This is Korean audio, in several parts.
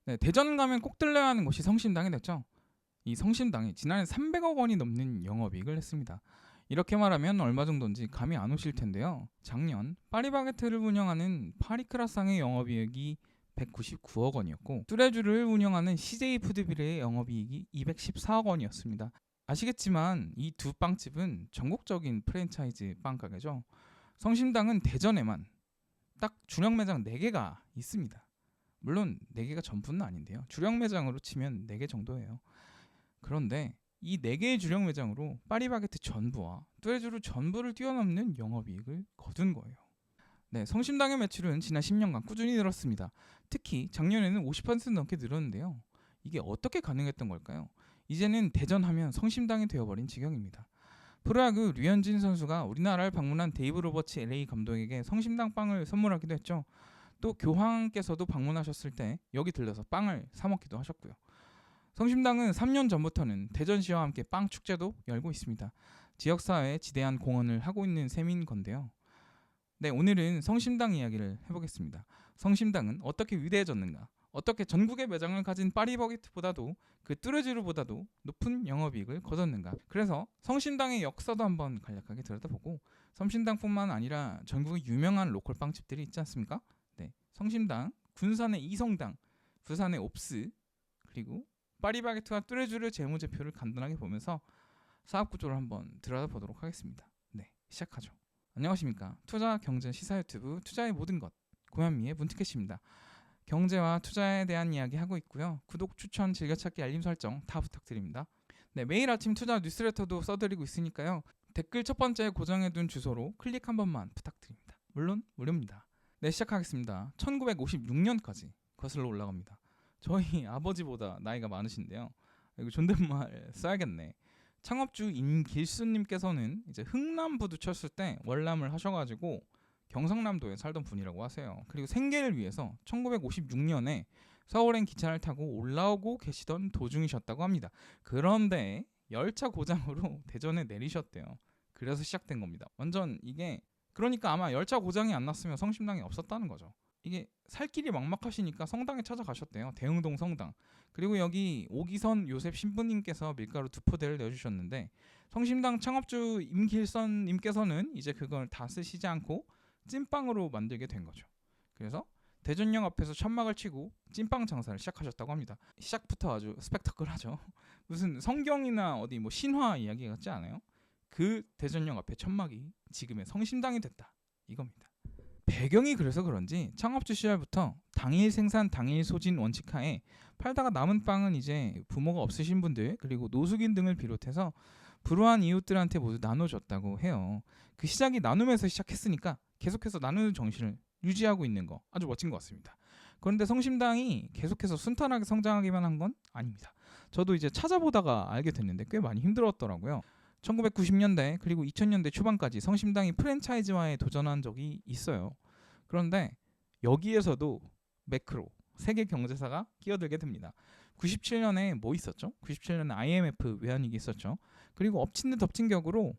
네, 대전 가면 꼭 들려야 하는 곳이 성심당이 됐죠. 이 성심당이 지난해 300억 원이 넘는 영업이익을 했습니다. 이렇게 말하면 얼마 정도인지 감이 안 오실 텐데요. 작년 파리바게트를 운영하는 파리크라상의 영업이익이 199억 원이었고 뚜레쥬를 운영하는 CJ 푸드빌의 영업이익이 214억 원이었습니다. 아시겠지만 이 두 빵집은 전국적인 프랜차이즈 빵 가게죠. 성심당은 대전에만 딱 주력 매장 4개가 있습니다. 물론 4개가 전부는 아닌데요. 주력 매장으로 치면 4개 정도예요. 그런데 이 4개의 주력 매장으로 파리바게트 전부와 뚜레쥬르 전부를 뛰어넘는 영업이익을 거둔 거예요. 네, 성심당의 매출은 지난 10년간 꾸준히 늘었습니다. 특히 작년에는 50% 넘게 늘었는데요. 이게 어떻게 가능했던 걸까요? 이제는 대전하면 성심당이 되어버린 지경입니다. 프로야구 류현진 선수가 우리나라를 방문한 데이브 로버츠 LA 감독에게 성심당 빵을 선물하기도 했죠. 또 교황께서도 방문하셨을 때 여기 들려서 빵을 사 먹기도 하셨고요. 성심당은 3년 전부터는 대전시와 함께 빵 축제도 열고 있습니다. 지역사회에 지대한 공헌을 하고 있는 셈인 건데요. 네, 오늘은 성심당 이야기를 해보겠습니다. 성심당은 어떻게 위대해졌는가? 어떻게 전국의 매장을 가진 파리바게트보다도 그 뚜레쥬르보다도 높은 영업이익을 거뒀는가? 그래서 성심당의 역사도 한번 간략하게 들여다보고 성심당뿐만 아니라 전국의 유명한 로컬 빵집들이 있지 않습니까? 네, 성심당, 군산의 이성당, 부산의 옵스, 그리고 파리바게트와 뚜레쥬르 재무제표를 간단하게 보면서 사업 구조를 한번 들여다보도록 하겠습니다. 네, 시작하죠. 안녕하십니까? 투자 경제 시사 유튜브 투자의 모든 것 고현미의 문티켓입니다. 경제와 투자에 대한 이야기 하고 있고요. 구독, 추천, 즐겨찾기, 알림 설정 다 부탁드립니다. 네, 매일 아침 투자 뉴스레터도 써드리고 있으니까요. 댓글 첫 번째 고정해둔 주소로 클릭 한 번만 부탁드립니다. 물론 무료입니다. 네, 시작하겠습니다. 1956년까지 거슬러 올라갑니다. 저희 아버지보다 나이가 많으신데요. 이거 존댓말 써야겠네. 창업주 임길수님께서는 이제 흥남부두 쳤을 때 월남을 하셔가지고 경상남도에 살던 분이라고 하세요. 그리고 생계를 위해서 1956년에 서울행 기차를 타고 올라오고 계시던 도중이셨다고 합니다. 그런데 열차 고장으로 대전에 내리셨대요. 그래서 시작된 겁니다. 완전 이게 그러니까 아마 열차 고장이 안 났으면 성심당이 없었다는 거죠. 이게 살 길이 막막하시니까 성당에 찾아가셨대요. 대흥동 성당. 그리고 여기 오기선 요셉 신부님께서 밀가루 2포대를 내주셨는데 성심당 창업주 임길선님께서는 이제 그걸 다 쓰시지 않고 찐빵으로 만들게 된 거죠. 그래서 대전역 앞에서 천막을 치고 찐빵 장사를 시작하셨다고 합니다. 시작부터 아주 스펙터클하죠. 무슨 성경이나 어디 뭐 신화 이야기 같지 않아요? 그 대전역 앞에 천막이 지금의 성심당이 됐다. 이겁니다. 배경이 그래서 그런지 창업주 시절부터 당일 생산 당일 소진 원칙하에 팔다가 남은 빵은 이제 부모가 없으신 분들 그리고 노숙인 등을 비롯해서 불우한 이웃들한테 모두 나눠줬다고 해요. 그 시작이 나눔에서 시작했으니까 계속해서 나누는 정신을 유지하고 있는 거 아주 멋진 것 같습니다. 그런데 성심당이 계속해서 순탄하게 성장하기만 한 건 아닙니다. 저도 이제 찾아보다가 알게 됐는데 꽤 많이 힘들었더라고요. 1990년대 그리고 2000년대 초반까지 성심당이 프랜차이즈화에 도전한 적이 있어요. 그런데 여기에서도 매크로 세계 경제사가 끼어들게 됩니다. 97년에 뭐 있었죠? 97년에 IMF 외환위기 있었죠. 그리고 엎친 데 덮친 격으로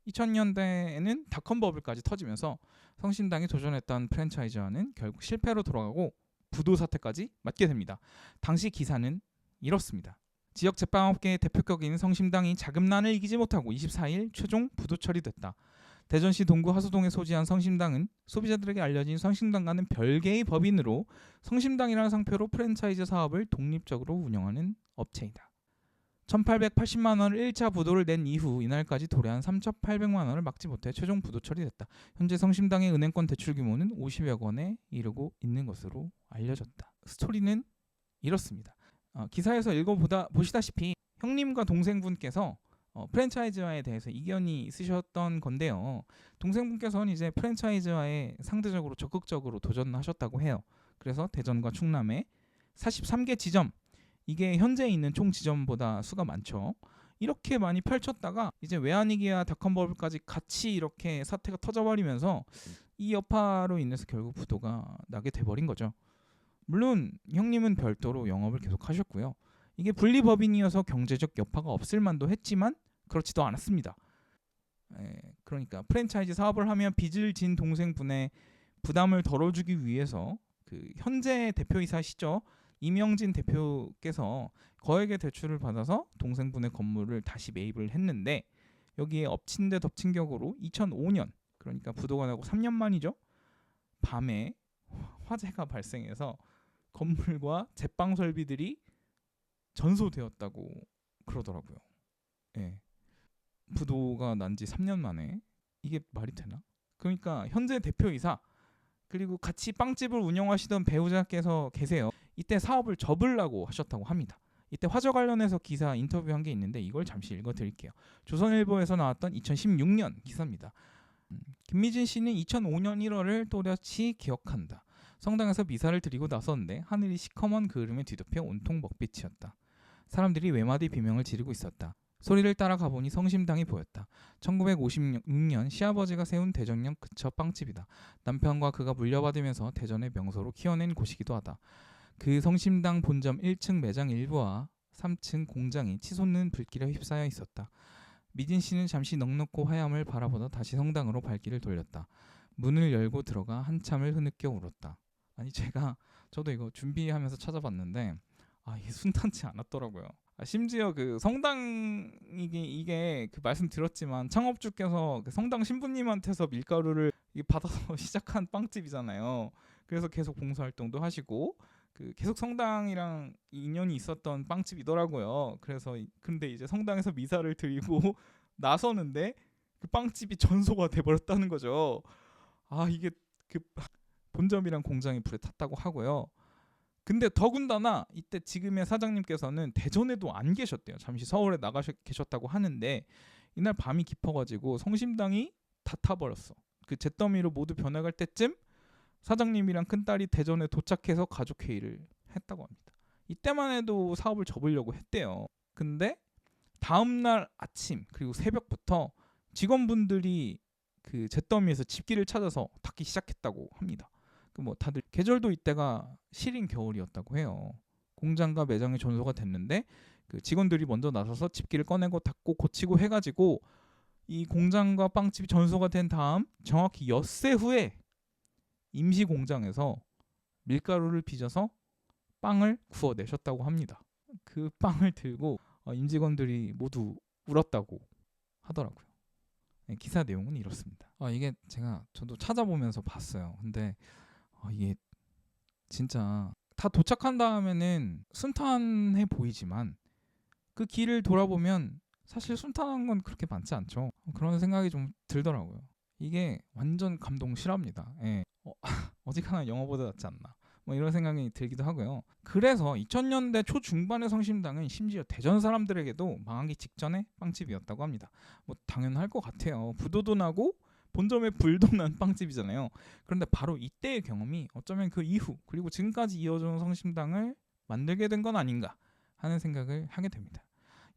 2000년대에는 닷컴 버블까지 터지면서 성심당이 도전했던 프랜차이즈화는 결국 실패로 돌아가고 부도 사태까지 맞게 됩니다. 당시 기사는 이렇습니다. 지역 제빵업계의 대표격인 성심당이 자금난을 이기지 못하고 24일 최종 부도 처리됐다. 대전시 동구 하수동에 소지한 성심당은 소비자들에게 알려진 성심당과는 별개의 법인으로 성심당이라는 상표로 프랜차이즈 사업을 독립적으로 운영하는 업체이다. 1880만 원을 1차 부도를 낸 이후 이날까지 도래한 3,800만 원을 막지 못해 최종 부도 처리됐다. 현재 성심당의 은행권 대출 규모는 50여 원에 이르고 있는 것으로 알려졌다. 스토리는 이렇습니다. 기사에서 보시다시피 형님과 동생분께서 프랜차이즈화에 대해서 이견이 있으셨던 건데요. 동생분께서는 이제 프랜차이즈화에 상대적으로 적극적으로 도전하셨다고 해요. 그래서 대전과 충남에 43개 지점, 이게 현재 있는 총 지점보다 수가 많죠. 이렇게 많이 펼쳤다가 이제 외환위기와 닷컴버블까지 같이 이렇게 사태가 터져버리면서 이 여파로 인해서 결국 부도가 나게 돼버린 거죠. 물론 형님은 별도로 영업을 계속 하셨고요. 이게 분리법인이어서 경제적 여파가 없을 만도 했지만 그렇지도 않았습니다. 그러니까 프랜차이즈 사업을 하면 빚을 진 동생분의 부담을 덜어주기 위해서 그 현재 대표이사시죠. 이명진 대표께서 거액의 대출을 받아서 동생분의 건물을 다시 매입을 했는데 여기에 엎친 데 덮친 격으로 2005년, 그러니까 부도가 나고 3년 만이죠. 밤에 화재가 발생해서 건물과 제빵 설비들이 전소되었다고 그러더라고요. 예. 부도가 난 지 3년 만에 이게 말이 되나? 그러니까 현재 대표이사 그리고 같이 빵집을 운영하시던 배우자께서 계세요. 이때 사업을 접으려고 하셨다고 합니다. 이때 화재 관련해서 기사 인터뷰한 게 있는데 이걸 잠시 읽어드릴게요. 조선일보에서 나왔던 2016년 기사입니다. 김미진 씨는 2005년 1월을 또렷이 기억한다. 성당에서 미사를 드리고 나섰는데 하늘이 시커먼 그을음에 뒤덮여 온통 먹빛이었다. 사람들이 외마디 비명을 지르고 있었다. 소리를 따라 가보니 성심당이 보였다. 1956년 시아버지가 세운 대전역 근처 빵집이다. 남편과 그가 물려받으면서 대전의 명소로 키워낸 곳이기도 하다. 그 성심당 본점 1층 매장 일부와 3층 공장이 치솟는 불길에 휩싸여 있었다. 미진 씨는 잠시 넉넉고 하얌을 바라보다 다시 성당으로 발길을 돌렸다. 문을 열고 들어가 한참을 흐느껴 울었다. 아니 저도 이거 준비하면서 찾아봤는데 이게 순탄치 않았더라고요. 심지어 그 성당 이게 그 말씀드렸지만 창업주께서 그 성당 신부님한테서 밀가루를 받아서 시작한 빵집이잖아요. 그래서 계속 봉사활동도 하시고 그 계속 성당이랑 인연이 있었던 빵집이더라고요. 그래서 근데 이제 성당에서 미사를 드리고 나서는데 그 빵집이 전소가 돼버렸다는 거죠. 이게 그 본점이랑 공장이 불에 탔다고 하고요. 근데 더군다나 이때 지금의 사장님께서는 대전에도 안 계셨대요. 잠시 서울에 계셨다고 하는데 이날 밤이 깊어가지고 성심당이 다 타버렸어. 그 잿더미로 모두 변해갈 때쯤 사장님이랑 큰딸이 대전에 도착해서 가족회의를 했다고 합니다. 이때만 해도 사업을 접으려고 했대요. 근데 다음날 아침 그리고 새벽부터 직원분들이 그 잿더미에서 집기를 찾아서 닦기 시작했다고 합니다. 뭐 다들 계절도 이때가 시린 겨울이었다고 해요. 공장과 매장이 전소가 됐는데 그 직원들이 먼저 나서서 집기를 꺼내고 닦고 고치고 해가지고 이 공장과 빵집이 전소가 된 다음 정확히 엿새 후에 임시 공장에서 밀가루를 빚어서 빵을 구워내셨다고 합니다. 그 빵을 들고 임직원들이 모두 울었다고 하더라고요. 기사 내용은 이렇습니다. 이게 저도 찾아보면서 봤어요. 근데 이게 진짜 다 도착한 다음에는 순탄해 보이지만 그 길을 돌아보면 사실 순탄한 건 그렇게 많지 않죠. 그런 생각이 좀 들더라고요. 이게 완전 감동 실화입니다. 예. 어지간한 영화보다 낫지 않나 뭐 이런 생각이 들기도 하고요. 그래서 2000년대 초중반의 성심당은 심지어 대전 사람들에게도 망하기 직전의 빵집이었다고 합니다. 뭐 당연할 것 같아요. 부도도 나고 본점에 불도 난 빵집이잖아요. 그런데 바로 이때의 경험이 어쩌면 그 이후 그리고 지금까지 이어져온 성심당을 만들게 된 건 아닌가 하는 생각을 하게 됩니다.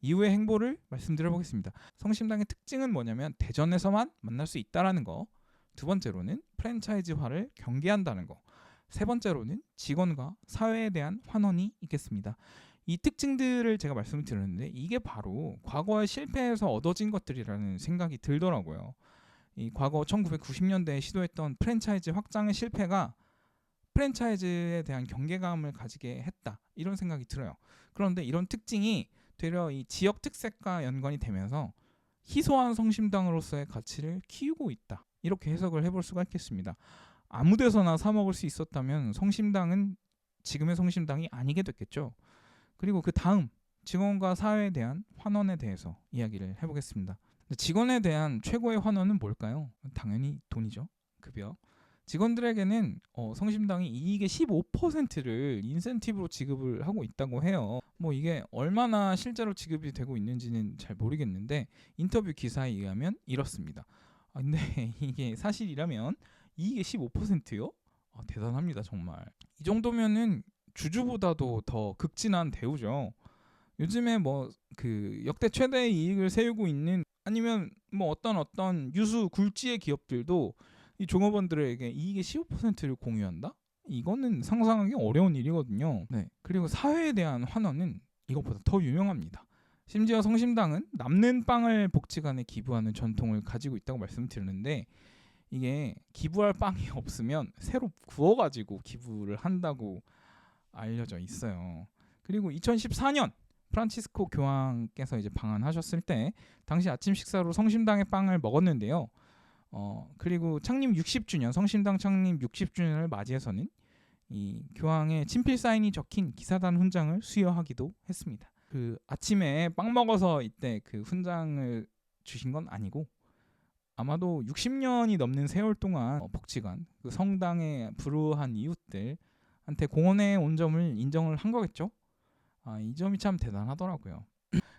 이후의 행보를 말씀드려보겠습니다. 성심당의 특징은 뭐냐면 대전에서만 만날 수 있다라는 거, 두 번째로는 프랜차이즈화를 경계한다는 거, 세 번째로는 직원과 사회에 대한 환원이 있겠습니다. 이 특징들을 제가 말씀을 드렸는데 이게 바로 과거의 실패에서 얻어진 것들이라는 생각이 들더라고요. 이 과거 1990년대에 시도했던 프랜차이즈 확장의 실패가 프랜차이즈에 대한 경계감을 가지게 했다 이런 생각이 들어요. 그런데 이런 특징이 되려 이 지역 특색과 연관이 되면서 희소한 성심당으로서의 가치를 키우고 있다 이렇게 해석을 해볼 수가 있겠습니다. 아무 데서나 사 먹을 수 있었다면 성심당은 지금의 성심당이 아니게 됐겠죠. 그리고 그 다음 직원과 사회에 대한 환원에 대해서 이야기를 해보겠습니다. 직원에 대한 최고의 환원은 뭘까요? 당연히 돈이죠. 급여. 직원들에게는 성심당이 이익의 15%를 인센티브로 지급을 하고 있다고 해요. 뭐 이게 얼마나 실제로 지급이 되고 있는지는 잘 모르겠는데 인터뷰 기사에 의하면 이렇습니다. 근데 이게 사실이라면 이익의 15%요? 대단합니다 정말. 이 정도면은 주주보다도 더 극진한 대우죠. 요즘에 뭐 그 역대 최대의 이익을 세우고 있는 아니면 뭐 어떤 유수 굴지의 기업들도 이 종업원들에게 이익의 15%를 공유한다? 이거는 상상하기 어려운 일이거든요. 네. 그리고 사회에 대한 환원은 이것보다 더 유명합니다. 심지어 성심당은 남는 빵을 복지관에 기부하는 전통을 가지고 있다고 말씀드렸는데 이게 기부할 빵이 없으면 새로 구워가지고 기부를 한다고 알려져 있어요. 그리고 2014년 프란치스코 교황께서 이제 방한하셨을 때 당시 아침 식사로 성심당의 빵을 먹었는데요. 그리고 창립 60주년, 성심당 창립 60주년을 맞이해서는 이 교황의 친필 사인이 적힌 기사단 훈장을 수여하기도 했습니다. 그 아침에 빵 먹어서 이때 그 훈장을 주신 건 아니고 아마도 60년이 넘는 세월 동안 복지관, 그 성당의 불우한 이웃들한테 공헌해 온 점을 인정을 한 거겠죠. 이 점이 참 대단하더라고요.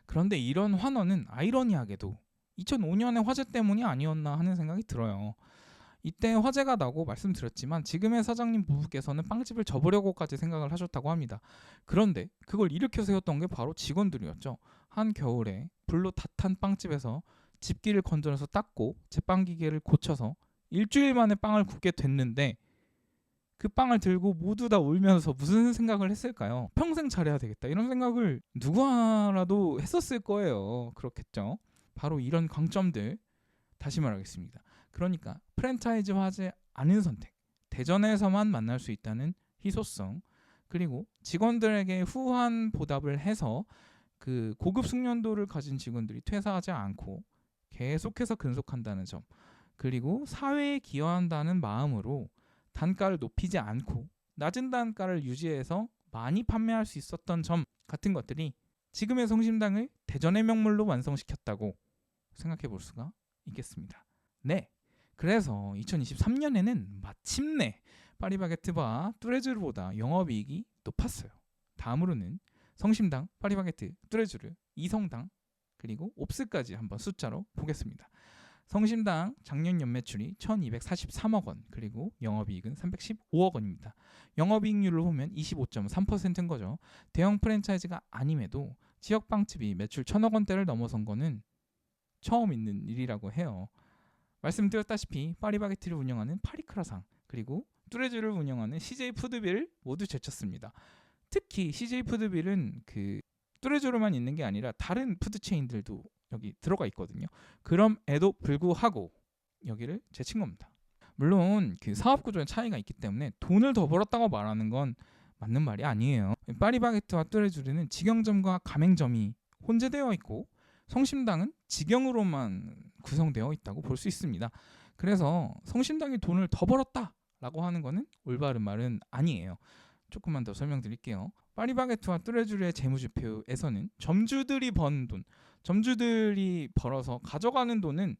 그런데 이런 환원은 아이러니하게도 2005년의 화재 때문이 아니었나 하는 생각이 들어요. 이때 화재가 나고 말씀드렸지만 지금의 사장님 부부께서는 빵집을 접으려고까지 생각을 하셨다고 합니다. 그런데 그걸 일으켜 세웠던 게 바로 직원들이었죠. 한겨울에 불로 다 탄 빵집에서 집기를 건져서 닦고 제빵기계를 고쳐서 일주일 만에 빵을 굽게 됐는데 그 빵을 들고 모두 다 울면서 무슨 생각을 했을까요? 평생 잘해야 되겠다 이런 생각을 누구라도 했었을 거예요. 그렇겠죠. 바로 이런 강점들 다시 말하겠습니다. 그러니까 프랜차이즈화하지 않은 선택, 대전에서만 만날 수 있다는 희소성, 그리고 직원들에게 후한 보답을 해서 그 고급 숙련도를 가진 직원들이 퇴사하지 않고 계속해서 근속한다는 점, 그리고 사회에 기여한다는 마음으로 단가를 높이지 않고 낮은 단가를 유지해서 많이 판매할 수 있었던 점 같은 것들이 지금의 성심당을 대전의 명물로 완성시켰다고 생각해 볼 수가 있겠습니다. 네, 그래서 2023년에는 마침내 파리바게트와 뚜레쥬르보다 영업이익이 높았어요. 다음으로는 성심당, 파리바게트, 뚜레쥬르, 이성당, 그리고 옵스까지 한번 숫자로 보겠습니다. 성심당 작년 연매출이 1243억 원, 그리고 영업이익은 315억 원입니다. 영업이익률을 보면 25.3%인 거죠. 대형 프랜차이즈가 아님에도 지역 빵집이 매출 1000억 원대를 넘어선 거는 처음 있는 일이라고 해요. 말씀드렸다시피 파리바게트를 운영하는 파리크라상, 그리고 뚜레쥬를 운영하는 CJ 푸드빌을 모두 제쳤습니다. 특히 CJ 푸드빌은 그 뚜레쥬로만 있는 게 아니라 다른 푸드 체인들도 여기 들어가 있거든요. 그럼에도 불구하고 여기를 제친 겁니다. 물론 그 사업 구조의 차이가 있기 때문에 돈을 더 벌었다고 말하는 건 맞는 말이 아니에요. 파리바게트와 뚜레쥬르는 직영점과 가맹점이 혼재되어 있고 성심당은 직영으로만 구성되어 있다고 볼 수 있습니다. 그래서 성심당이 돈을 더 벌었다라고 하는 거는 올바른 말은 아니에요. 조금만 더 설명드릴게요. 파리바게트와 뚜레쥬르의 재무지표에서는 점주들이 번 돈, 점주들이 벌어서 가져가는 돈은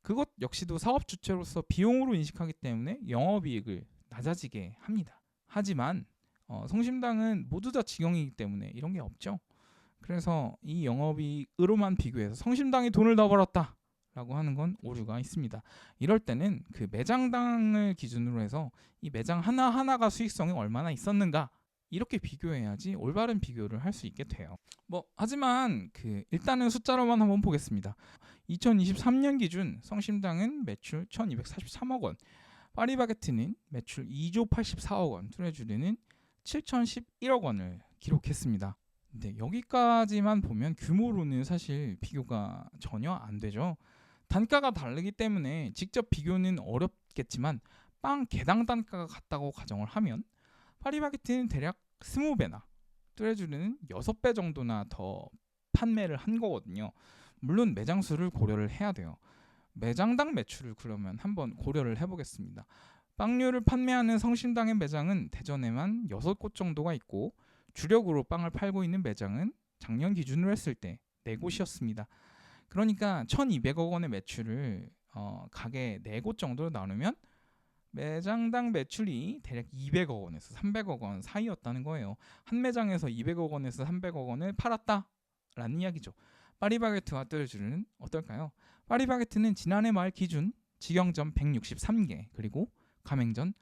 그것 역시도 사업 주체로서 비용으로 인식하기 때문에 영업이익을 낮아지게 합니다. 하지만 성심당은 모두 다 직영이기 때문에 이런 게 없죠. 그래서 이 영업이익으로만 비교해서 성심당이 돈을 더 벌었다라고 하는 건 오류가 있습니다. 이럴 때는 그 매장당을 기준으로 해서 이 매장 하나하나가 수익성이 얼마나 있었는가 이렇게 비교해야지 올바른 비교를 할 수 있게 돼요. 하지만 일단은 숫자로만 한번 보겠습니다. 2023년 기준 성심당은 매출 1243억 원, 파리바게트는 매출 2조 84억 원, 뚜레쥬르는 7011억 원을 기록했습니다. 근데 여기까지만 보면 규모로는 사실 비교가 전혀 안 되죠. 단가가 다르기 때문에 직접 비교는 어렵겠지만 빵 개당 단가가 같다고 가정을 하면 파리바게트는 대략 20배나, 뚜레쥬르는 6배 정도나 더 판매를 한 거거든요. 물론 매장 수를 고려를 해야 돼요. 매장당 매출을 그러면 한번 고려를 해보겠습니다. 빵류를 판매하는 성심당의 매장은 대전에만 6곳 정도가 있고 주력으로 빵을 팔고 있는 매장은 작년 기준으로 했을 때 4곳이었습니다. 그러니까 1200억 원의 매출을 가게 4곳 정도로 나누면 매장당 매출이 대략 200억 원에서 300억 원 사이였다는 거예요. 한 매장에서 200억 원에서 300억 원을 팔았다라는 이야기죠. 파리바게트와 뚜레쥬르는 어떨까요? 파리바게트는 지난해 말 기준 직영점 163개, 그리고 가맹점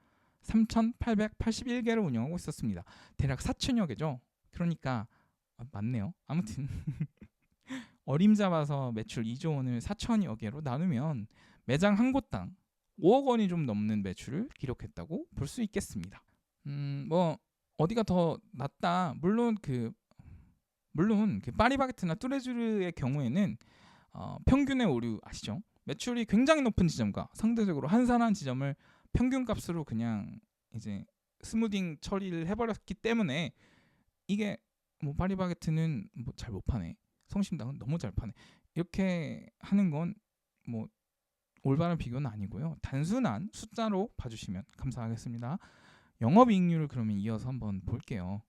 3,881개를 운영하고 있었습니다. 대략 4천여 개죠. 그러니까 맞네요. 아무튼 어림잡아서 매출 2조 원을 4천여 개로 나누면 매장 한 곳당 5억 원이 좀 넘는 매출을 기록했다고 볼 수 있겠습니다. 어디가 더 낫다. 물론 파리바게트나 뚜레쥬르의 경우에는 평균의 오류 아시죠? 매출이 굉장히 높은 지점과 상대적으로 한산한 지점을 평균값으로 그냥 이제 스무딩 처리를 해버렸기 때문에 이게 뭐 파리바게트는 뭐 잘 못 파네, 성심당은 너무 잘 파네, 이렇게 하는 건 뭐 올바른 비교는 아니고요. 단순한 숫자로 봐주시면 감사하겠습니다. 영업이익률을 그러면 이어서 한번 볼게요.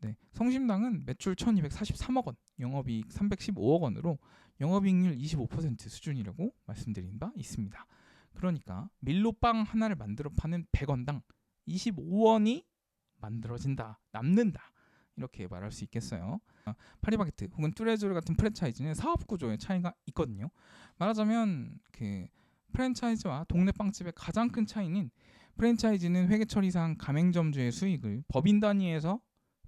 네, 성심당은 매출 1243억 원, 영업이익 315억 원으로 영업이익률 25% 수준이라고 말씀드린 바 있습니다. 그러니까 밀로빵 하나를 만들어 파는 100원당 25원이 만들어진다, 남는다, 이렇게 말할 수 있겠어요. 파리바게트 혹은 뚜레쥬르 같은 프랜차이즈는 사업 구조의 차이가 있거든요. 말하자면 그 프랜차이즈와 동네 빵집의 가장 큰 차이는, 프랜차이즈는 회계 처리상 가맹점주의 수익을 법인 단위에서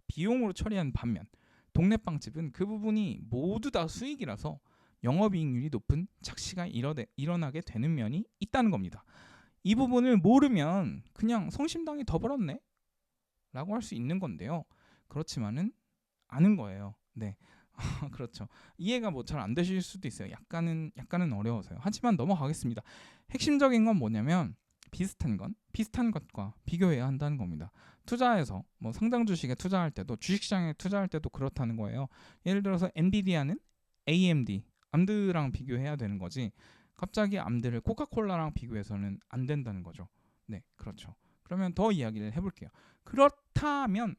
비용으로 처리한 반면, 동네 빵집은 그 부분이 모두 다 수익이라서 영업이익률이 높은 착시가 일어나게 되는 면이 있다는 겁니다. 이 부분을 모르면 그냥 성심당이 더 벌었네 라고 할 수 있는 건데요. 그렇지만은 아는 거예요. 네. 그렇죠. 이해가 뭐 잘 안 되실 수도 있어요. 약간은 어려워서요. 하지만 넘어가겠습니다. 핵심적인 건 뭐냐면 비슷한 것과 비교해야 한다는 겁니다. 투자해서 뭐 상장 주식에 투자할 때도, 주식시장에 투자할 때도 그렇다는 거예요. 예를 들어서 엔비디아는 AMD, 암드랑 비교해야 되는 거지, 갑자기 암드를 코카콜라랑 비교해서는 안 된다는 거죠. 네, 그렇죠. 그러면 더 이야기를 해볼게요. 그렇다면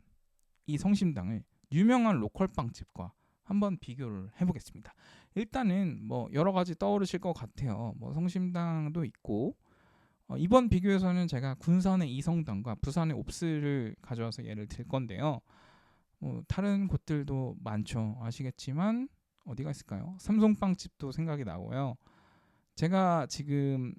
이 성심당을 유명한 로컬 빵집과 한번 비교를 해보겠습니다. 일단은 뭐 여러 가지 떠오르실 것 같아요. 뭐 성심당도 있고, 이번 비교에서는 제가 군산의 이성당과 부산의 옵스를 가져와서 예를 들 건데요. 다른 곳들도 많죠. 아시겠지만 어디가 있을까요? 삼성빵집도 생각이 나고요. 제가 지금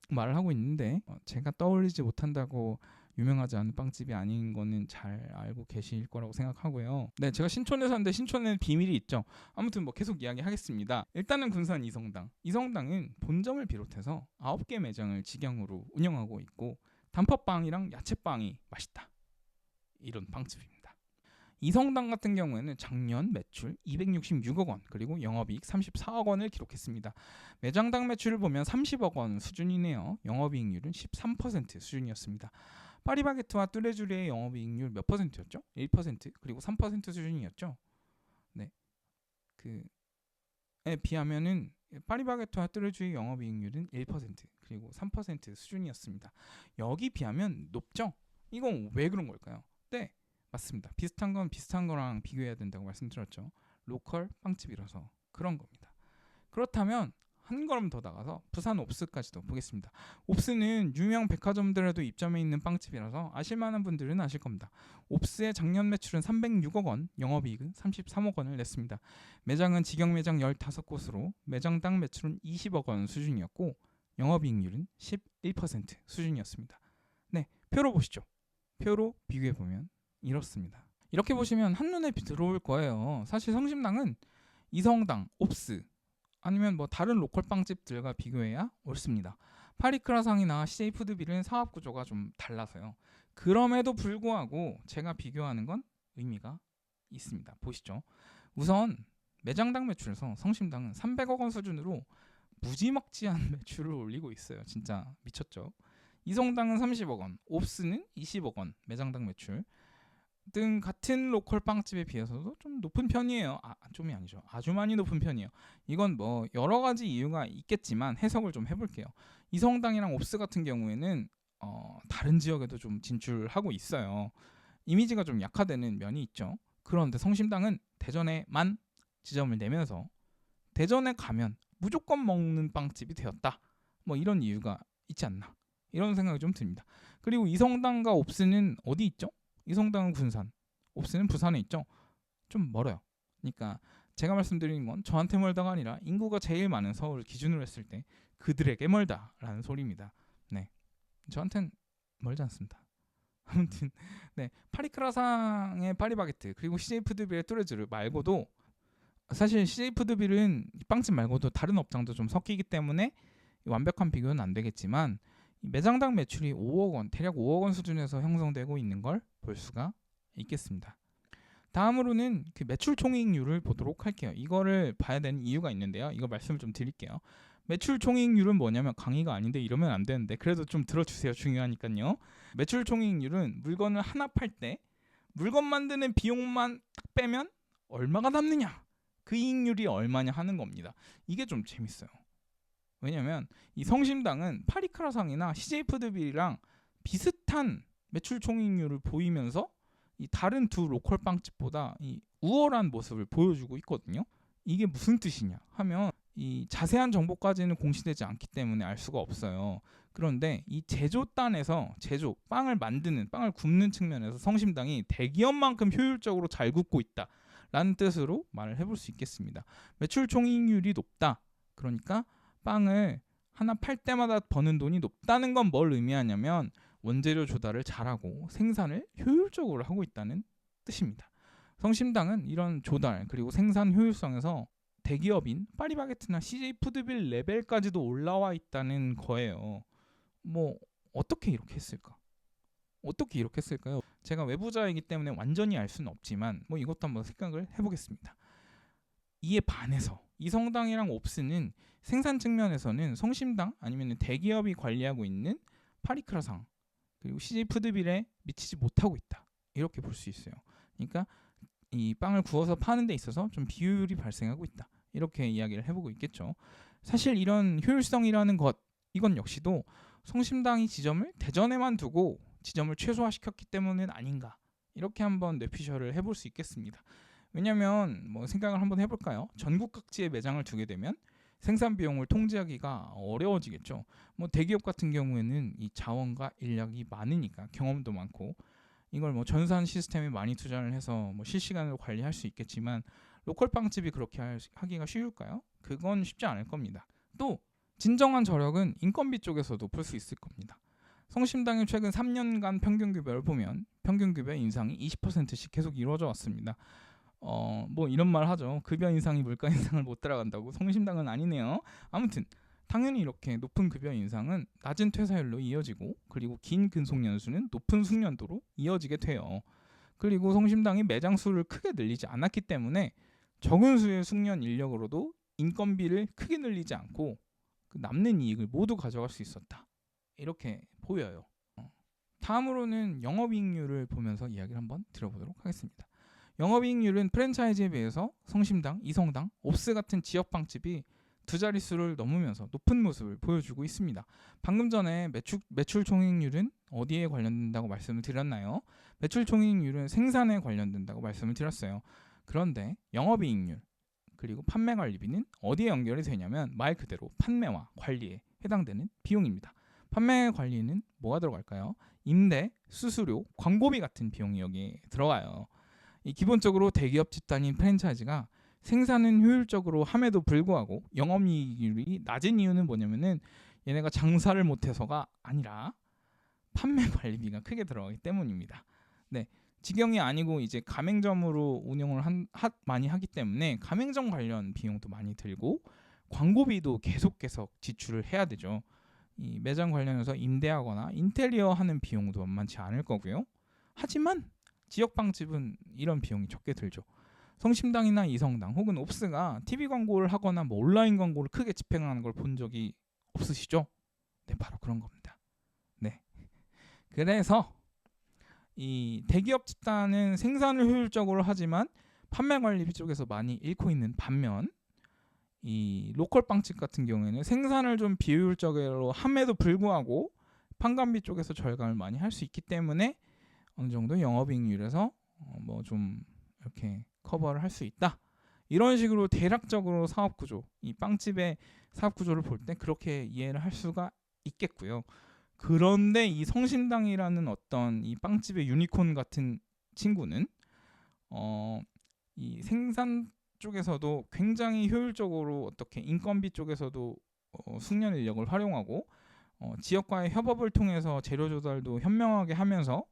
말을 하고 있는데 제가 떠올리지 못한다고 유명하지 않은 빵집이 아닌 거는 잘 알고 계실 거라고 생각하고요. 네, 제가 신촌에 사는데 신촌에는 비밀이 있죠. 아무튼 뭐 계속 이야기하겠습니다. 일단은 군산 이성당. 이성당은 본점을 비롯해서 9개 매장을 직영으로 운영하고 있고, 단팥빵이랑 야채빵이 맛있다, 이런 빵집입니다. 이성당 같은 경우에는 작년 매출 266억 원, 그리고 영업이익 34억 원을 기록했습니다. 매장당 매출을 보면 30억 원 수준이네요. 영업이익률은 13% 수준이었습니다. 파리바게트와 뚜레쥬르의 영업이익률 몇 퍼센트였죠? 1%, 그리고 3% 수준이었죠. 네, 그에 비하면은 파리바게트와 뚜레쥬르의 영업이익률은 1%, 그리고 3% 수준이었습니다. 여기 비하면 높죠? 이건 왜 그런 걸까요? 네, 맞습니다. 비슷한 건 비슷한 거랑 비교해야 된다고 말씀드렸죠. 로컬 빵집이라서 그런 겁니다. 그렇다면 한 걸음 더 나가서 부산 옵스까지도 보겠습니다. 옵스는 유명 백화점들에도 입점해 있는 빵집이라서 아실만한 분들은 아실 겁니다. 옵스의 작년 매출은 306억 원, 영업이익은 33억 원을 냈습니다. 매장은 직영 매장 15곳으로 매장당 매출은 20억 원 수준이었고, 영업이익률은 11% 수준이었습니다. 네, 표로 보시죠. 표로 비교해보면 이렇습니다. 이렇게 보시면 한눈에 들어올 거예요. 사실 성심당은 이성당, 옵스, 아니면 뭐 다른 로컬 빵집들과 비교해야 옳습니다. 파리크라상이나 CJ푸드빌은 사업 구조가 좀 달라서요. 그럼에도 불구하고 제가 비교하는 건 의미가 있습니다. 보시죠. 우선 매장당 매출에서 성심당은 300억 원 수준으로 무지막지한 매출을 올리고 있어요. 진짜 미쳤죠. 이성당은 30억 원, 옵스는 20억 원 매장당 매출 등 같은 로컬 빵집에 비해서도 좀 높은 편이에요. 좀이 아니죠. 아주 많이 높은 편이에요. 이건 뭐 여러 가지 이유가 있겠지만 해석을 좀 해볼게요. 이성당이랑 옵스 같은 경우에는 다른 지역에도 좀 진출하고 있어요. 이미지가 좀 약화되는 면이 있죠. 그런데 성심당은 대전에만 지점을 내면서 대전에 가면 무조건 먹는 빵집이 되었다, 뭐 이런 이유가 있지 않나, 이런 생각이 좀 듭니다. 그리고 이성당과 옵스는 어디 있죠? 이성당은 군산, 옵스는 부산에 있죠. 좀 멀어요. 그러니까 제가 말씀드리는 건 저한테 멀다가 아니라 인구가 제일 많은 서울을 기준으로 했을 때 그들에게 멀다라는 소리입니다. 네, 저한텐 멀지 않습니다. 아무튼 네, 파리크라상의 파리바게트, 그리고 CJ푸드빌의 뚜레쥬르 말고도, 사실 CJ푸드빌은 빵집 말고도 다른 업장도 좀 섞이기 때문에 완벽한 비교는 안 되겠지만, 매장당 매출이 5억 원, 대략 5억 원 수준에서 형성되고 있는 걸 볼 수가 있겠습니다. 다음으로는 그 매출 총이익률을 보도록 할게요. 이거를 봐야 되는 이유가 있는데요. 이거 말씀을 좀 드릴게요. 매출 총이익률은 뭐냐면 강의가 아닌데 이러면 안 되는데 그래도 좀 들어주세요. 중요하니까요. 매출 총이익률은 물건을 하나 팔 때 물건 만드는 비용만 딱 빼면 얼마가 남느냐, 그 이익률이 얼마냐 하는 겁니다. 이게 좀 재밌어요. 왜냐면 이 성심당은 파리크라상이나 CJ푸드빌이랑 비슷한 매출 총이익률을 보이면서 이 다른 두 로컬 빵집보다 이 우월한 모습을 보여주고 있거든요. 이게 무슨 뜻이냐 하면 이 자세한 정보까지는 공시되지 않기 때문에 알 수가 없어요. 그런데 이 제조단에서 빵을 만드는, 빵을 굽는 측면에서 성심당이 대기업만큼 효율적으로 잘 굽고 있다라는 뜻으로 말을 해볼 수 있겠습니다. 매출 총이익률이 높다. 그러니까 빵을 하나 팔 때마다 버는 돈이 높다는 건 뭘 의미하냐면 원재료 조달을 잘하고 생산을 효율적으로 하고 있다는 뜻입니다. 성심당은 이런 조달 그리고 생산 효율성에서 대기업인 파리바게트나 CJ푸드빌 레벨까지도 올라와 있다는 거예요. 뭐 어떻게 이렇게 했을까? 어떻게 이렇게 했을까요? 제가 외부자이기 때문에 완전히 알 수는 없지만 뭐 이것도 한번 생각을 해보겠습니다. 이에 반해서 이성당이랑 옵스는 생산 측면에서는 성심당 아니면 대기업이 관리하고 있는 파리크라상 그리고 CJ푸드빌에 미치지 못하고 있다. 이렇게 볼 수 있어요. 그러니까 이 빵을 구워서 파는 데 있어서 좀 비효율이 발생하고 있다. 이렇게 이야기를 해보고 있겠죠. 사실 이런 효율성이라는 것, 이건 역시도 성심당이 지점을 대전에만 두고 지점을 최소화시켰기 때문은 아닌가. 이렇게 한번 뇌피셜을 해볼 수 있겠습니다. 왜냐하면 뭐 생각을 한번 해볼까요? 전국 각지에 매장을 두게 되면 생산 비용을 통제하기가 어려워지겠죠. 뭐 대기업 같은 경우에는 이 자원과 인력이 많으니까 경험도 많고 이걸 뭐 전산 시스템에 많이 투자를 해서 뭐 실시간으로 관리할 수 있겠지만 로컬 빵집이 그렇게 하기가 쉬울까요? 그건 쉽지 않을 겁니다. 또 진정한 저력은 인건비 쪽에서도 볼 수 있을 겁니다. 성심당의 최근 3년간 평균 급여를 보면 평균 급여 인상이 20%씩 계속 이루어져 왔습니다. 뭐 이런 말 하죠. 급여 인상이 물가 인상을 못 따라간다고. 성심당은 아니네요. 아무튼 당연히 이렇게 높은 급여 인상은 낮은 퇴사율로 이어지고 그리고 긴 근속 연수는 높은 숙련도로 이어지게 돼요. 그리고 성심당이 매장 수를 크게 늘리지 않았기 때문에 적은 수의 숙련 인력으로도 인건비를 크게 늘리지 않고 그 남는 이익을 모두 가져갈 수 있었다. 이렇게 보여요. 다음으로는 영업이익률을 보면서 이야기를 한번 들어보도록 하겠습니다. 영업이익률은 프랜차이즈에 비해서 성심당, 이성당, 옵스 같은 지역 빵집이 두 자릿수를 넘으면서 높은 모습을 보여주고 있습니다. 방금 전에 매출 총이익률은 어디에 관련된다고 말씀을 드렸나요? 매출 총이익률은 생산에 관련된다고 말씀을 드렸어요. 그런데 영업이익률 그리고 판매 관리비는 어디에 연결이 되냐면 말 그대로 판매와 관리에 해당되는 비용입니다. 판매 관리는 뭐가 들어갈까요? 임대, 수수료, 광고비 같은 비용이 여기에 들어가요. 기본적으로 대기업 집단인 프랜차이즈가 생산은 효율적으로 함에도 불구하고 영업이익률이 낮은 이유는 뭐냐면은 얘네가 장사를 못해서가 아니라 판매 관리비가 크게 들어가기 때문입니다. 네, 직영이 아니고 이제 가맹점으로 운영을 많이 하기 때문에 가맹점 관련 비용도 많이 들고 광고비도 계속 지출을 해야 되죠. 이 매장 관련해서 임대하거나 인테리어 하는 비용도 만만치 않을 거고요. 하지만 지역 빵집은 이런 비용이 적게 들죠. 성심당이나 이성당 혹은 옵스가 TV 광고를 하거나 뭐 온라인 광고를 크게 집행하는 걸 본 적이 없으시죠? 네, 바로 그런 겁니다. 네, 그래서 이 대기업 집단은 생산을 효율적으로 하지만 판매 관리비 쪽에서 많이 잃고 있는 반면 이 로컬 빵집 같은 경우에는 생산을 좀 비효율적으로 함에도 불구하고 판관비 쪽에서 절감을 많이 할 수 있기 때문에 어느 정도 영업이익률에서 뭐 좀 이렇게 커버를 할 수 있다. 이런 식으로 대략적으로 사업구조, 이 빵집의 사업구조를 볼 때 그렇게 이해를 할 수가 있겠고요. 그런데 이 성심당이라는 어떤 이 빵집의 유니콘 같은 친구는 이 생산 쪽에서도 굉장히 효율적으로 어떻게 인건비 쪽에서도 숙련 인력을 활용하고 지역과의 협업을 통해서 재료 조달도 현명하게 하면서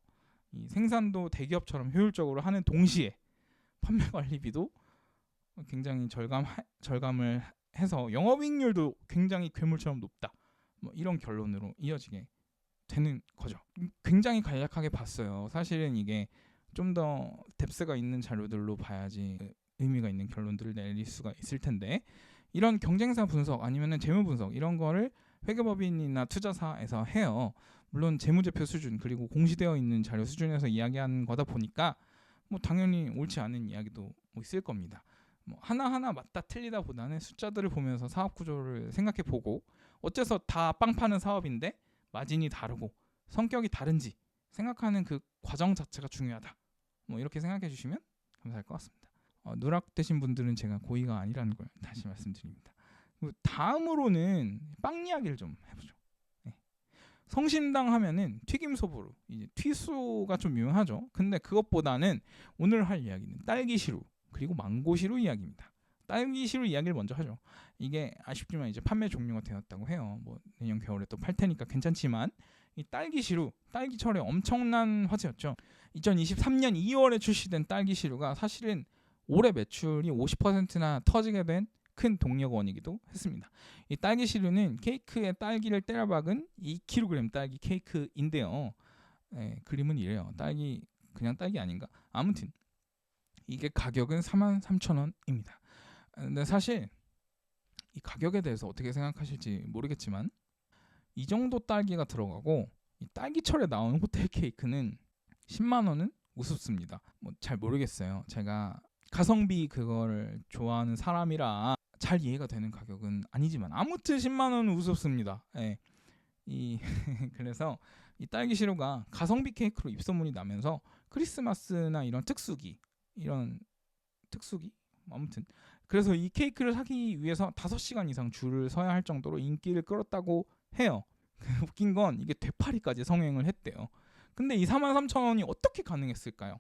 이 생산도 대기업처럼 효율적으로 하는 동시에 판매 관리비도 굉장히 절감을 해서 영업이익률도 굉장히 괴물처럼 높다. 뭐 이런 결론으로 이어지게 되는 거죠. 굉장히 간략하게 봤어요. 사실은 이게 좀 더 뎁스가 있는 자료들로 봐야지 의미가 있는 결론들을 내릴 수가 있을 텐데 이런 경쟁사 분석 아니면은 재무 분석 이런 거를 회계법인이나 투자사에서 해요. 물론 재무제표 수준 그리고 공시되어 있는 자료 수준에서 이야기하는 거다 보니까 뭐 당연히 옳지 않은 이야기도 뭐 있을 겁니다. 뭐 하나하나 맞다 틀리다 보다는 숫자들을 보면서 사업 구조를 생각해 보고 어째서 다 빵 파는 사업인데 마진이 다르고 성격이 다른지 생각하는 그 과정 자체가 중요하다. 뭐 이렇게 생각해 주시면 감사할 것 같습니다. 누락되신 분들은 제가 고의가 아니라는 걸 다시 말씀드립니다. 다음으로는 빵 이야기를 좀 해보죠. 네. 성심당 하면은 튀김소보루, 이제 튀소가 좀 유명하죠. 근데 그것보다는 오늘 할 이야기는 딸기시루 그리고 망고시루 이야기입니다. 딸기시루 이야기를 먼저 하죠. 이게 아쉽지만 이제 판매 종료가 되었다고 해요. 뭐 내년 겨울에 또 팔 테니까 괜찮지만 이 딸기시루, 딸기철에 엄청난 화제였죠. 2023년 2월에 출시된 딸기시루가 사실은 올해 매출이 50%나 터지게 된 큰 동력원이기도 했습니다. 이 딸기시루는 케이크에 딸기를 때려 박은 2kg 딸기 케이크인데요. 그림은 이래요. 딸기 그냥 딸기 아닌가? 아무튼 이게 가격은 43,000원입니다. 근데 사실 이 가격에 대해서 어떻게 생각하실지 모르겠지만 이 정도 딸기가 들어가고 이 딸기철에 나오는 호텔 케이크는 10만 원은 우습습니다. 뭐 잘 모르겠어요. 제가 가성비 그걸 좋아하는 사람이라 잘 이해가 되는 가격은 아니지만 아무튼 10만 원은 우습습니다. 예. 그래서 이 딸기시루가 가성비 케이크로 입소문이 나면서 크리스마스나 이런 특수기 아무튼 그래서 이 케이크를 사기 위해서 5시간 이상 줄을 서야 할 정도로 인기를 끌었다고 해요. 웃긴 건 이게 되파리까지 성행을 했대요. 근데 이 43,000원이 어떻게 가능했을까요?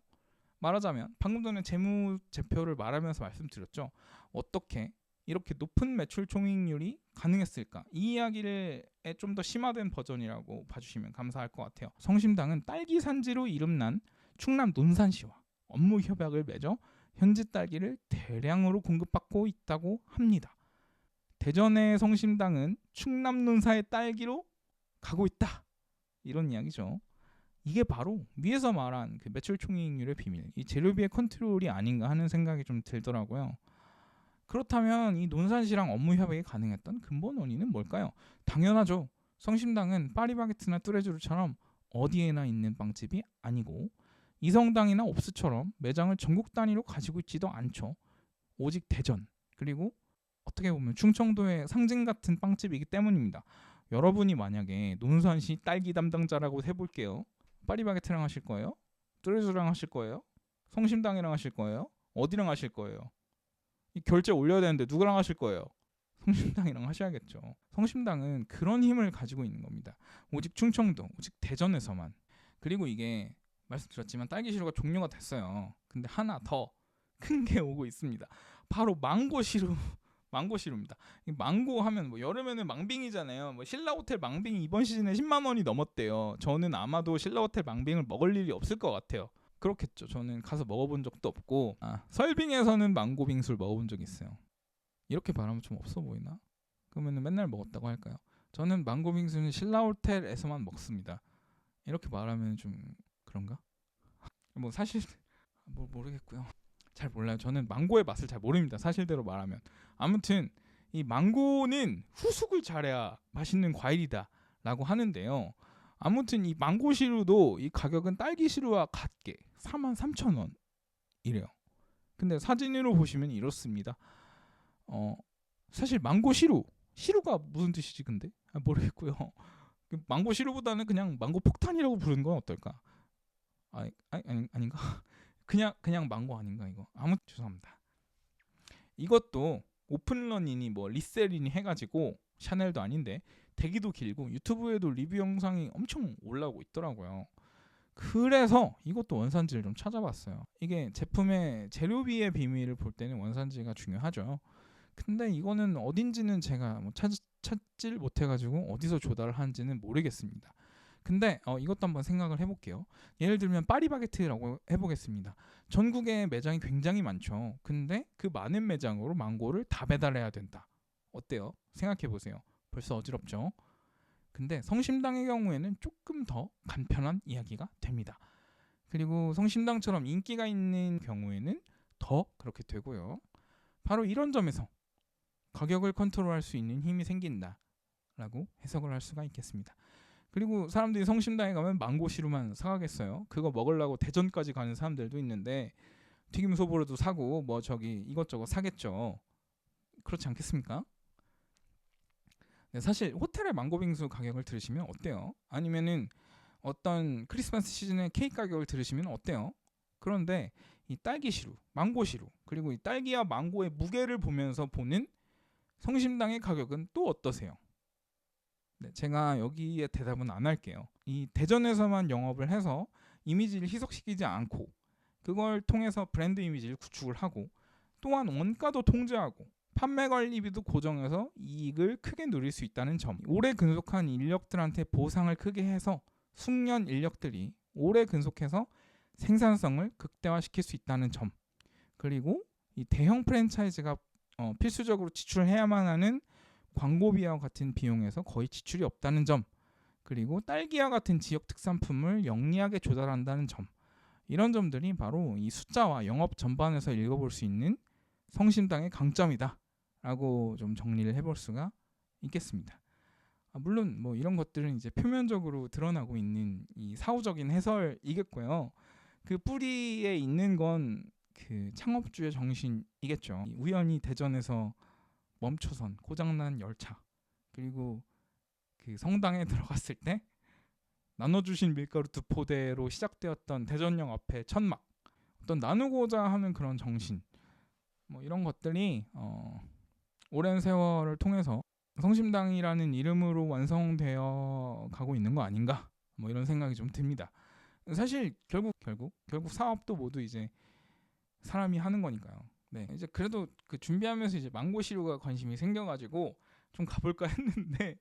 말하자면 방금 전에 재무제표를 말하면서 말씀드렸죠. 어떻게 이렇게 높은 매출 총익률이 가능했을까? 이 이야기를 좀 더 심화된 버전이라고 봐주시면 감사할 것 같아요. 성심당은 딸기 산지로 이름난 충남 논산시와 업무 협약을 맺어 현지 딸기를 대량으로 공급받고 있다고 합니다. 대전의 성심당은 충남 논사의 딸기로 가고 있다. 이런 이야기죠. 이게 바로 위에서 말한 그 매출 총이익률의 비밀, 이 재료비의 컨트롤이 아닌가 하는 생각이 좀 들더라고요. 그렇다면 이 논산시랑 업무 협약이 가능했던 근본 원인은 뭘까요? 당연하죠. 성심당은 파리바게트나 뚜레쥬르처럼 어디에나 있는 빵집이 아니고 이성당이나 옵스처럼 매장을 전국 단위로 가지고 있지도 않죠. 오직 대전 그리고 어떻게 보면 충청도의 상징 같은 빵집이기 때문입니다. 여러분이 만약에 논산시 딸기 담당자라고 해볼게요. 파리바게트랑 하실 거예요? 뚜레쥬르랑 하실 거예요? 성심당이랑 하실 거예요? 어디랑 하실 거예요? 이 결제 올려야 되는데 누구랑 하실 거예요? 성심당이랑 하셔야겠죠. 성심당은 그런 힘을 가지고 있는 겁니다. 오직 충청도, 오직 대전에서만. 그리고 이게 말씀드렸지만 딸기시루가 종료가 됐어요. 근데 하나 더 큰 게 오고 있습니다. 바로 망고시루입니다. 망고 하면 뭐 여름에는 망빙이잖아요. 뭐 신라호텔 망빙이 이번 시즌에 10만 원이 넘었대요. 저는 아마도 신라호텔 망빙을 먹을 일이 없을 것 같아요. 그렇겠죠. 저는 가서 먹어본 적도 없고 설빙에서는 망고 빙수를 먹어본 적이 있어요. 이렇게 말하면 좀 없어 보이나? 그러면 맨날 먹었다고 할까요? 저는 망고 빙수는 신라호텔에서만 먹습니다. 이렇게 말하면 좀 그런가? 뭐 사실 뭐 모르겠고요. 잘 몰라요. 저는 망고의 맛을 잘 모릅니다. 사실대로 말하면. 아무튼 이 망고는 후숙을 잘해야 맛있는 과일이다 라고 하는데요. 아무튼 이 망고시루도 이 가격은 딸기시루와 같게 43,000원 근데 사진으로 보시면 이렇습니다. 사실 시루가 무슨 뜻이지 근데? 모르겠고요. 망고시루보다는 그냥 망고 폭탄이라고 부르는 건 어떨까? 아닌가? 그냥 망고 아닌가 이거. 아무튼 죄송합니다. 이것도 오픈런이니 뭐 리셀이니 해가지고 샤넬도 아닌데 대기도 길고 유튜브에도 리뷰 영상이 엄청 올라오고 있더라고요. 그래서 이것도 원산지를 좀 찾아봤어요. 이게 제품의 재료비의 비밀을 볼 때는 원산지가 중요하죠. 근데 이거는 어딘지는 제가 뭐 찾질 못해가지고 어디서 조달을 하는지는 모르겠습니다. 근데 이것도 한번 생각을 해볼게요. 예를 들면 파리바게트라고 해보겠습니다. 전국에 매장이 굉장히 많죠. 근데 그 많은 매장으로 망고를 다 배달해야 된다. 어때요? 생각해보세요. 벌써 어지럽죠? 근데 성심당의 경우에는 조금 더 간편한 이야기가 됩니다. 그리고 성심당처럼 인기가 있는 경우에는 더 그렇게 되고요. 바로 이런 점에서 가격을 컨트롤할 수 있는 힘이 생긴다라고 해석을 할 수가 있겠습니다. 그리고 사람들이 성심당에 가면 망고시루만 사가겠어요? 그거 먹으려고 대전까지 가는 사람들도 있는데 튀김소보로도 사고 뭐 저기 이것저것 사겠죠. 그렇지 않겠습니까? 네, 사실 호텔의 망고빙수 가격을 들으시면 어때요? 아니면은 어떤 크리스마스 시즌의 케이크 가격을 들으시면 어때요? 그런데 이 딸기시루, 망고시루, 그리고 이 딸기와 망고의 무게를 보면서 보는 성심당의 가격은 또 어떠세요? 네, 제가 여기에 대답은 안 할게요. 이 대전에서만 영업을 해서 이미지를 희석시키지 않고 그걸 통해서 브랜드 이미지를 구축을 하고 또한 원가도 통제하고 판매 관리비도 고정해서 이익을 크게 누릴 수 있다는 점, 오래 근속한 인력들한테 보상을 크게 해서 숙련 인력들이 오래 근속해서 생산성을 극대화시킬 수 있다는 점, 그리고 이 대형 프랜차이즈가 필수적으로 지출해야만 하는 광고비와 같은 비용에서 거의 지출이 없다는 점, 그리고 딸기와 같은 지역 특산품을 영리하게 조달한다는 점, 이런 점들이 바로 이 숫자와 영업 전반에서 읽어볼 수 있는 성심당의 강점이다 라고 좀 정리를 해볼 수가 있겠습니다. 물론 뭐 이런 것들은 이제 표면적으로 드러나고 있는 이 사후적인 해설이겠고요. 그 뿌리에 있는 건 그 창업주의 정신이겠죠. 우연히 대전에서 멈춰선 고장난 열차, 그리고 그 성당에 들어갔을 때 나눠주신 밀가루 2포대로 시작되었던 대전역 앞에 천막, 어떤 나누고자 하는 그런 정신, 뭐 이런 것들이 오랜 세월을 통해서 성심당이라는 이름으로 완성되어 가고 있는 거 아닌가, 뭐 이런 생각이 좀 듭니다. 사실 결국 사업도 모두 이제 사람이 하는 거니까요. 네, 이제 그래도 그 준비하면서 이제 망고시루가 관심이 생겨가지고 좀 가볼까 했는데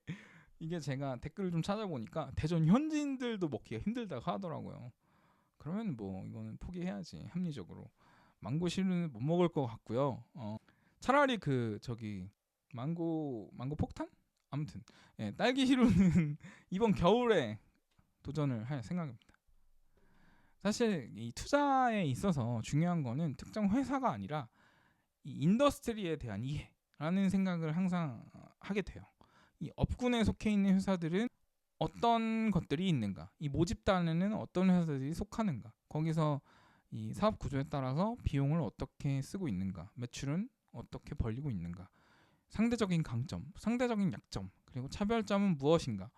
이게 제가 댓글을 좀 찾아보니까 대전 현지인들도 먹기가 힘들다고 하더라고요. 그러면 뭐 이거는 포기해야지, 합리적으로. 망고시루는 못 먹을 것 같고요. 차라리 그 저기 망고 폭탄? 아무튼 예, 딸기시루는 이번 겨울에 도전을 할 생각입니다. 사실 이 투자에 있어서 중요한 거는 특정 회사가 아니라 이 인더스트리에 대한 이해라는 생각을 항상 하게 돼요. 이 업군에 속해 있는 회사들은 어떤 것들이 있는가, 이 모집단에는 어떤 회사들이 속하는가, 거기서 이 사업 구조에 따라서 비용을 어떻게 쓰고 있는가, 매출은 어떻게 벌리고 있는가, 상대적인 강점, 상대적인 약점, 그리고 차별점은 무엇인가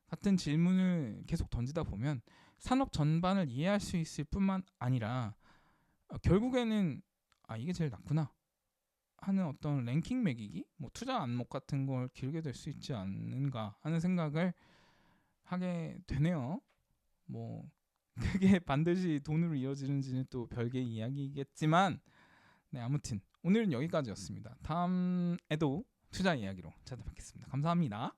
같은 질문을 계속 던지다 보면 산업 전반을 이해할 수 있을 뿐만 아니라 결국에는 이게 제일 낫구나 하는 어떤 랭킹 매기기, 뭐 투자 안목 같은 걸 기르게 될 수 있지 않는가 하는 생각을 하게 되네요. 뭐 그게 반드시 돈으로 이어지는지는 또 별개의 이야기겠지만, 네, 아무튼 오늘은 여기까지였습니다. 다음에도 투자 이야기로 찾아뵙겠습니다. 감사합니다.